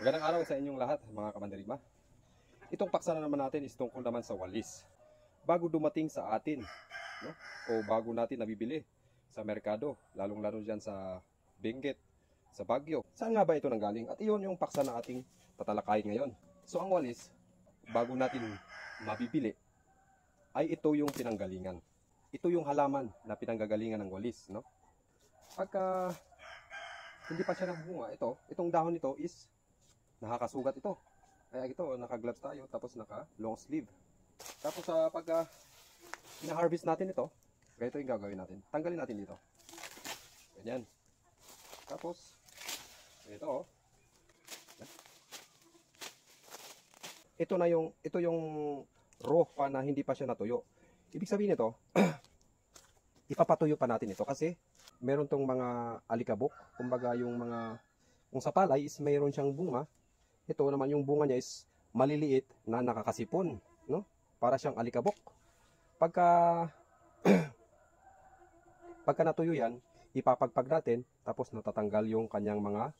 Magandang araw sa inyong lahat, mga kamandirigma. Itong paksa na naman natin is tungkol naman sa walis. Bago dumating sa atin, no? O bago natin nabibili sa merkado, lalong-lalo dyan sa Benguet, sa Baguio. Saan nga ba ito nanggaling? At iyon yung paksa na ating tatalakayin ngayon. So ang walis, bago natin mabibili, ay ito yung pinanggalingan. Ito yung halaman na pinanggagalingan ng walis, no? Pagka hindi pa siya nagbunga, itong dahon nito is nakakasugat ito. Kaya ito, naka-gloves tayo, tapos naka-long sleeve. Tapos pag na-harvest natin ito, ganito yung gagawin natin. Tanggalin natin dito. Ganyan. Tapos, ito ito yung raw pa na hindi pa siya natuyo. Ibig sabihin nito, ipapatuyo pa natin ito kasi meron tong mga alikabok. Kumbaga kung sa palay is mayroon siyang bunga. Ito naman yung bunga niya is maliliit na nakakasipon, no? Para siyang alikabok. Pagka natuyo yan, ipapagpag natin, tapos natatanggal yung kanyang mga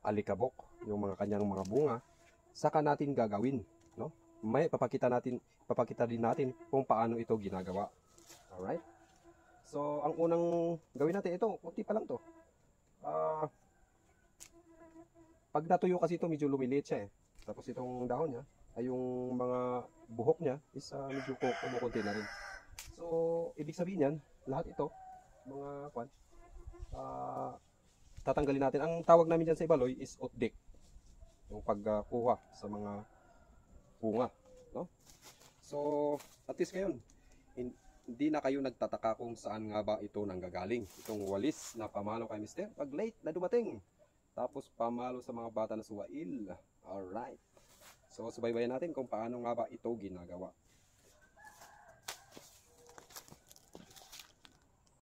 alikabok, yung kanyang mga bunga, saka natin gagawin, no? May papakita din natin kung paano ito ginagawa. Alright? So, ang unang gawin natin, ito, kunti pa lang to. Pag natuyo kasi ito, medyo lumiliit siya eh. Tapos itong dahon niya, ay yung mga buhok niya is medyo kumukunti na rin. So, ibig sabihin yan, lahat ito, mga tatanggalin natin. Ang tawag namin dyan sa Ibaloy is otdek. Yung pagkuha sa mga bunga. No? So, at least ngayon, hindi na kayo nagtataka kung saan nga ba ito nanggagaling. Itong walis na pamalo kay Mister, pag late na dumating. Tapos pamalo sa mga bata na suwail. Alright. So subaybayan natin kung paano nga ba ito ginagawa.